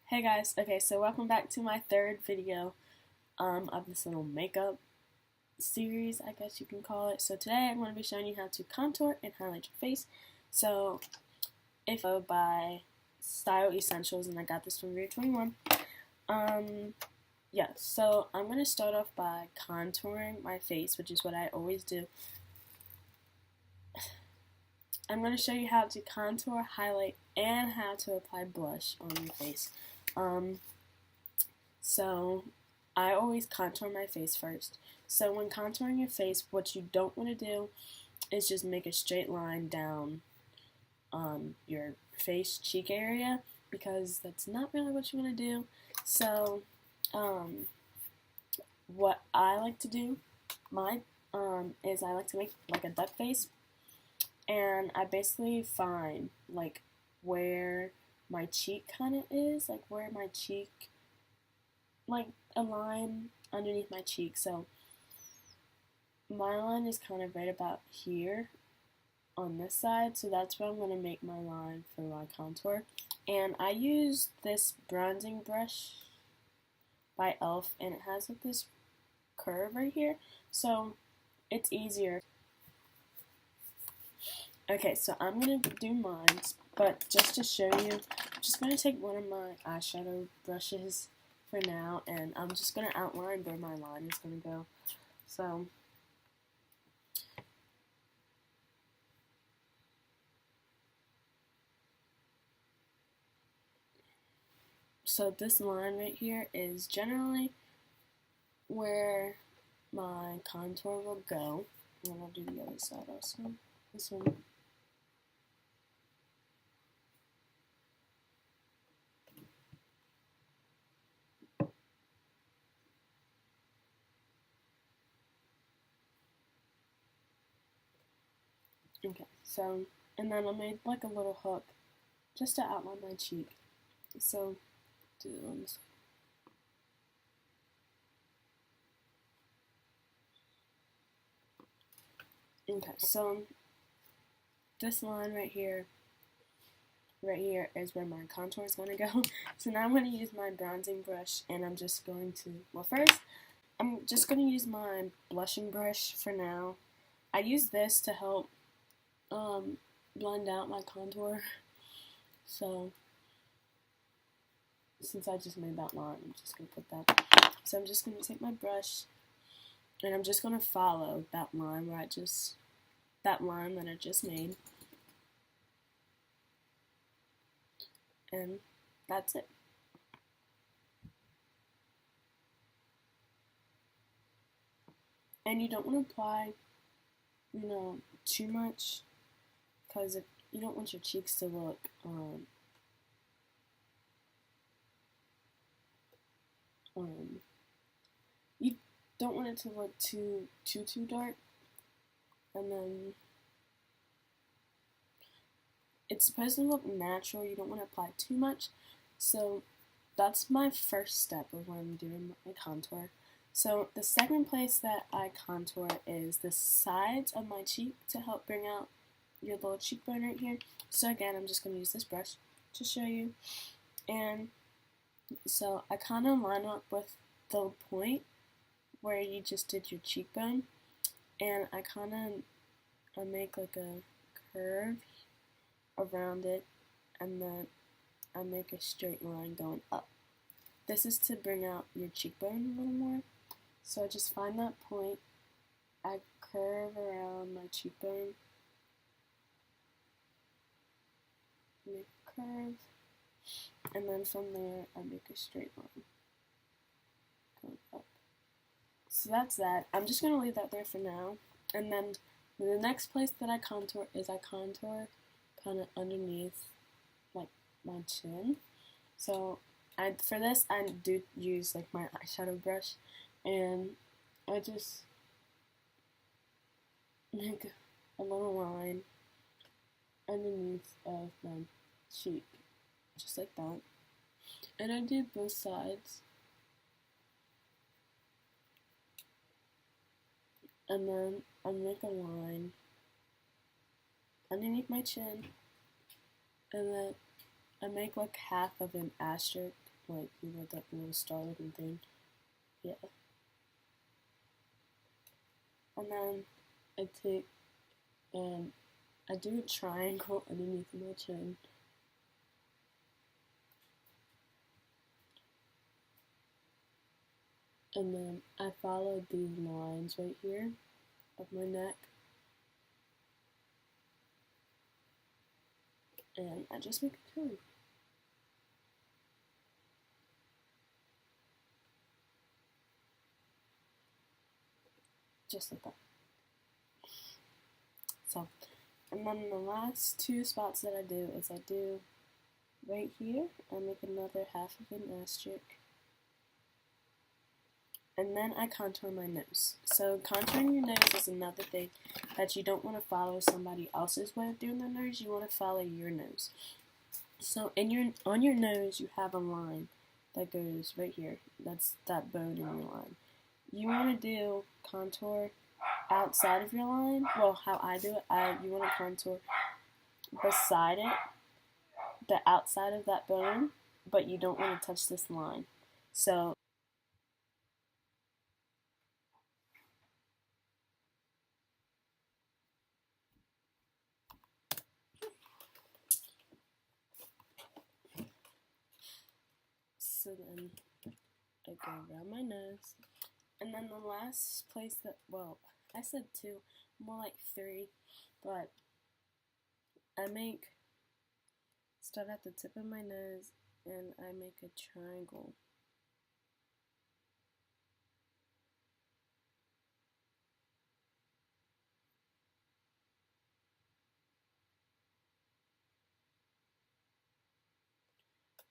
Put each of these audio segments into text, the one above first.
Hey guys, okay, so welcome back to my third video of this little makeup series, I guess you can call it. So today I'm going to be showing you how to contour and highlight your face. So if by Style Essentials, and I got this from Rue 21. Yeah, so I'm going to start off by contouring my face, which is what I always do. I'm going to show you how to contour, highlight, and how to apply blush on your face. So I always contour my face first. So when contouring your face, what you don't want to do is just make a straight line down your face cheek area, because that's not really what you want to do. So what I like to do, is I like to make like a duck face, and I basically find like where my cheek kind of is, like where my cheek, like a line underneath my cheek. So my line is kind of right about here on this side, so that's where I'm going to make my line for my contour. And I use this bronzing brush by e.l.f. and it has like this curve right here, so it's easier. Okay, so I'm going to do mine, but just to show you, I'm just going to take one of my eyeshadow brushes for now, and I'm just going to outline where my line is going to go. So this line right here is generally where my contour will go. And I'll do the other side also. This one. Okay, so, and then I made like a little hook just to outline my cheek. So, do it on this. Okay, so this line right here is where my contour is going to go. So now I'm going to use my bronzing brush, and I'm just going to, well, first I'm just going to use my blushing brush for now. I use this to help blend out my contour. So since I just made that line, I'm just going to put that. So I'm just going to take my brush, and I'm just going to follow that line where that line that I just made. And that's it. And you don't want to apply, too much, because you don't want your cheeks to look you don't want it to look too dark, and then it's supposed to look natural. You don't want to apply too much. So that's my first step of when I'm doing my contour. So the second place that I contour is the sides of my cheek to help bring out your little cheekbone right here. So again, I'm just going to use this brush to show you. And so I kind of line up with the point where you just did your cheekbone, and I make like a curve around it, and then I make a straight line going up. This is to bring out your cheekbone a little more. So I just find that point, I curve around my cheekbone, make a curve, and then from there I make a straight line going up. So that's that. I'm just going to leave that there for now. And then the next place that I contour is I contour kind of underneath like my chin. So for this I do use like my eyeshadow brush, and I just make a little line underneath of my cheek, just like that. And I do both sides. And then I make a line underneath my chin, and then I make like half of an asterisk like, you know, that little star looking thing. Yeah. And then I take and I do a triangle underneath my chin. And then I follow these lines right here of my neck. And I just make a curve. Just like that. So, and then the last two spots that I do is I do right here, I make another half of an asterisk. And then I contour my nose. So contouring your nose is another thing that you don't want to follow somebody else's way of doing their nose. You want to follow your nose. So on your nose you have a line that goes right here. That's that bone in your line. You want to do contour outside of your line. Well, how I do it, you want to contour beside it, the outside of that bone, but you don't want to touch this line. So then I go around my nose. And then the last place that, well, I said two, more like three, but I start at the tip of my nose and I make a triangle.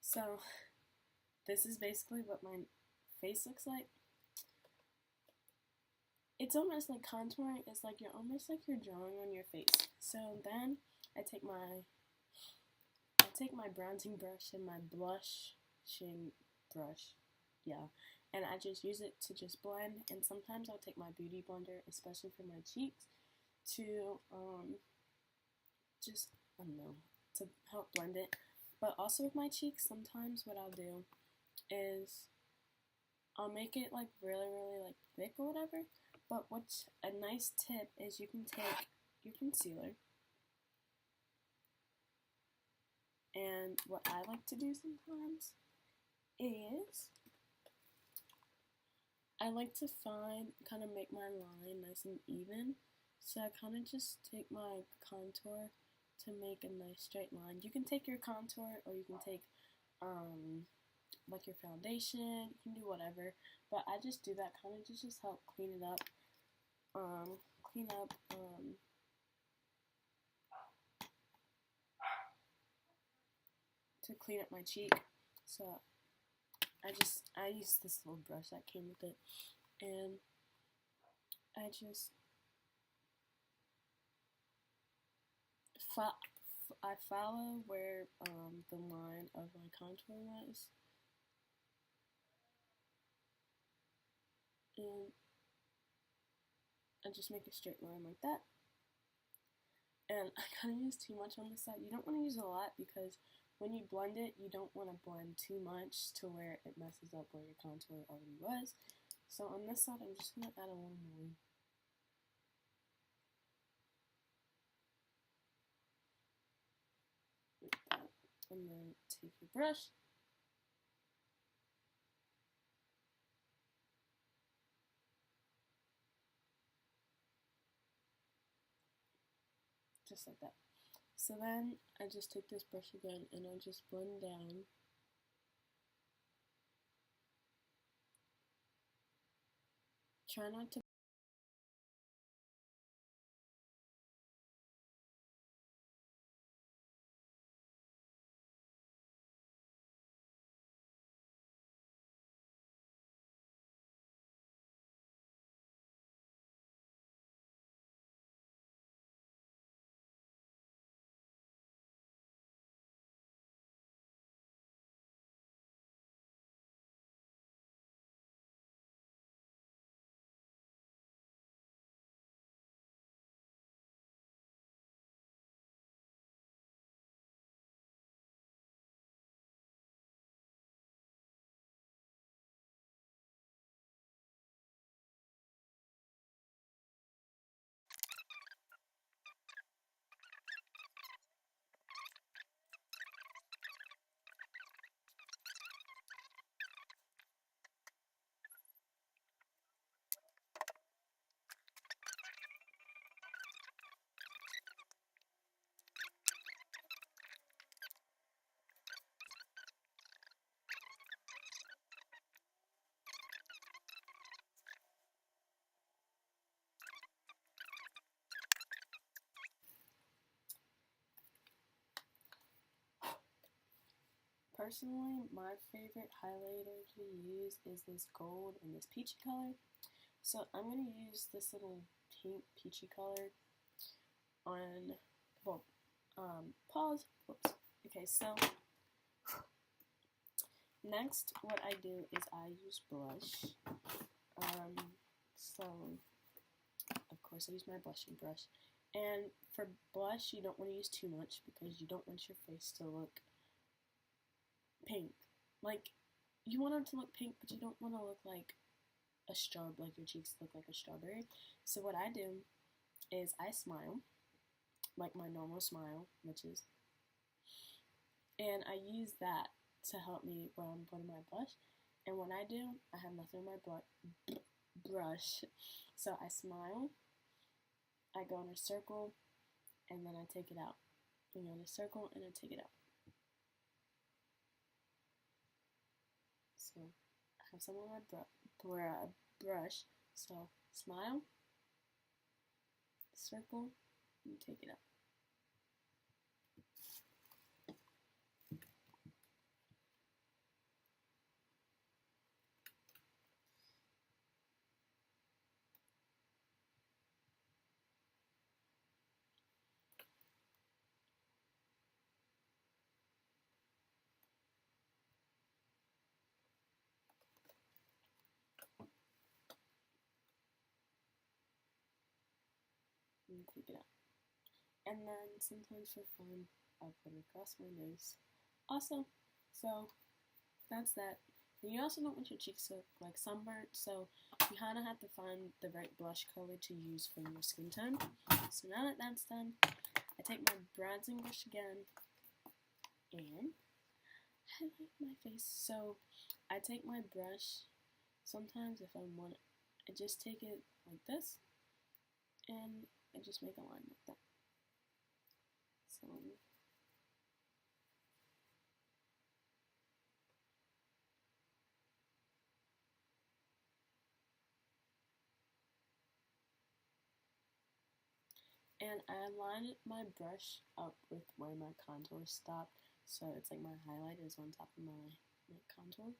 So this is basically what my face looks like. It's almost like contouring. It's like you're drawing on your face. So then I take my bronzing brush and my blushing brush, yeah, and I just use it to just blend. And sometimes I'll take my beauty blender, especially for my cheeks, to just, I don't know, to help blend it. But also with my cheeks, sometimes what I'll do is I'll make it like really, really like thick or whatever. But what's a nice tip is you can take your concealer, and what I like to do sometimes is I like to kind of make my line nice and even. So I kind of just take my contour to make a nice straight line. You can take your contour, or you can take like your foundation. You can do whatever, but I just do that kind of to just help clean it up. To clean up my cheek. So I use this little brush that came with it, and I just I follow where the line of my contour was, and I just make a straight line like that. And I kind of use too much on this side. You don't want to use a lot, because when you blend it, you don't want to blend too much to where it messes up where your contour already was. So on this side, I'm just going to add a little more. And then take your brush. Just like that. So then I just take this brush again and I just blend down. Try not to personally, my favorite highlighter to use is this gold and this peachy color. So I'm going to use this little pink peachy color on, well, pause, whoops. Okay, so next what I do is I use blush. So of course I use my blushing brush. And for blush, you don't want to use too much because you don't want your face to look pink. Like, you want it to look pink, but you don't want to look like like your cheeks look like a strawberry. So what I do is I smile, like my normal smile, which is, and I use that to help me when I'm putting my blush. And what I do, I have nothing on my brush, so I smile, I go in a circle, and then I take it out. I go in a circle, and I take it out. So I have some on my brush, so smile, circle, and take it out. And take it out. And then sometimes for fun, I'll put it across my nose. Also, so that's that. And you also don't want your cheeks to look like sunburnt, so you kind of have to find the right blush color to use for your skin tone. So now that that's done, I take my bronzing brush again and highlight my face. So I take my brush, sometimes if I want, I just take it like this, and I just make a line like that. So and I line my brush up with where my contour stopped, so it's like my highlight is on top of my contour.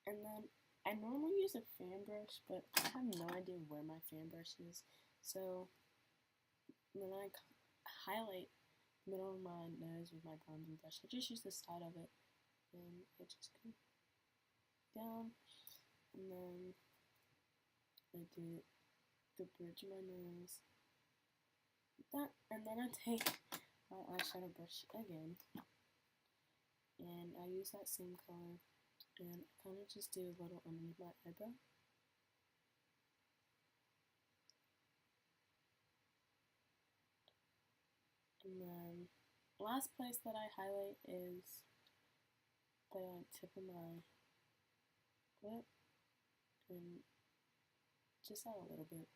And then I normally use a fan brush, but I have no idea where my fan brush is. So when I highlight the middle of my nose with my bronzing brush, I just use the side of it, and I just go down, and then I do the bridge of my nose, like that, and then I take my eyeshadow brush again, and I use that same color, and I kind of just do a little underneath my eyebrow. And then last place that I highlight is the tip of my lip, and just add a little bit.